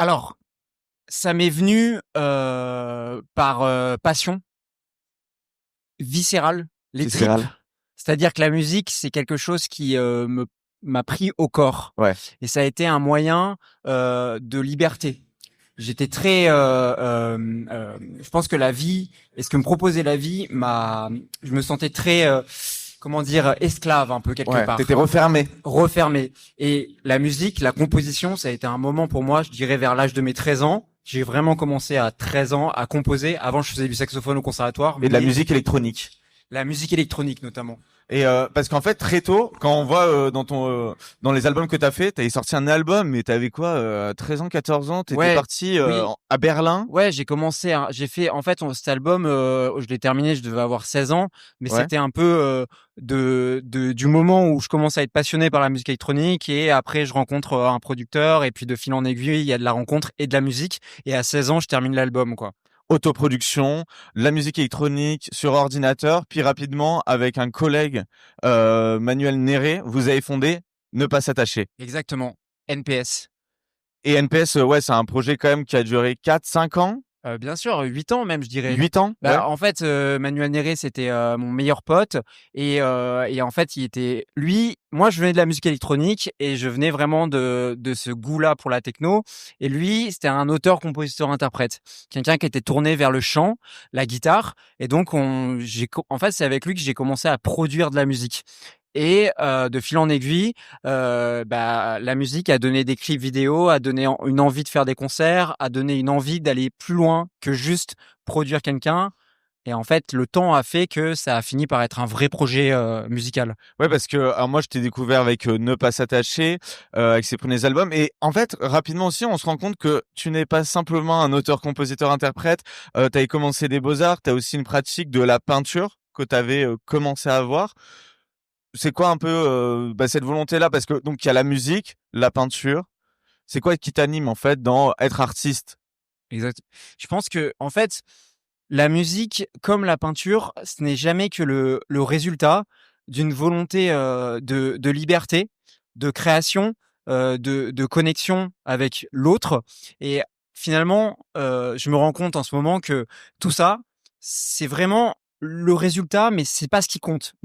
Alors, ça m'est venu par passion viscérale, les tripes. Viscéral. C'est-à-dire que la musique, c'est quelque chose qui me m'a pris au corps. Ouais. Et ça a été un moyen de liberté. J'étais très, je pense que la vie et ce que me proposait la vie je me sentais très, comment dire, esclave un peu quelque Ouais. part, T'étais refermé. refermé. Et la musique, la composition, ça a été un moment pour moi, je dirais vers l'âge de mes 13 ans. J'ai vraiment commencé à 13 ans à composer. Avant, je faisais du saxophone au conservatoire, Et de la mais musique électronique. la musique électronique notamment. Et parce qu'en fait très tôt, quand on voit dans les albums que t'as fait, t'avais sorti un album, mais t'avais quoi, 13 ans, 14 ans, t'étais Ouais, parti oui. à Berlin. Ouais, j'ai fait, en fait, cet album, je l'ai terminé, je devais avoir 16 ans, mais Ouais. c'était un peu du moment où je commence à être passionné par la musique électronique et après je rencontre un producteur et puis de fil en aiguille, il y a de la rencontre et de la musique et à 16 ans, je termine l'album, quoi. Autoproduction, la musique électronique sur ordinateur, puis rapidement avec un collègue Manuel Néré, vous avez fondé Ne pas s'attacher. Exactement. NPS. Et NPS, ouais, c'est un projet quand même qui a duré 4, 5 ans, Bien sûr, 8 ans même, je dirais. 8 ans, ouais. Bah, en fait, Manuel Néré, c'était mon meilleur pote et en fait, moi, je venais de la musique électronique et je venais vraiment de ce goût-là pour la techno. Et lui, c'était un auteur, compositeur, interprète, quelqu'un qui était tourné vers le chant, la guitare. Et donc, en fait, c'est avec lui que j'ai commencé à produire de la musique. Et de fil en aiguille, la musique a donné des clips vidéo, a donné une envie de faire des concerts, a donné une envie d'aller plus loin que juste produire quelqu'un. Et en fait, le temps a fait que ça a fini par être un vrai projet musical. Ouais, parce que alors moi je t'ai découvert avec Ne pas s'attacher, avec ses premiers albums, et en fait rapidement aussi on se rend compte que tu n'es pas simplement un auteur, compositeur, interprète. T'avais commencé des beaux-arts, t'as aussi une pratique de la peinture que t'avais commencé à avoir. C'est quoi un peu cette volonté-là? Parce que donc il y a la musique, la peinture. C'est quoi qui t'anime en fait dans être artiste? Exact. Je pense que en fait, la musique, comme la peinture, ce n'est jamais que le résultat d'une volonté de liberté, de création, de connexion avec l'autre. Et finalement, je me rends compte en ce moment que tout ça, c'est vraiment le résultat, mais c'est pas ce qui compte.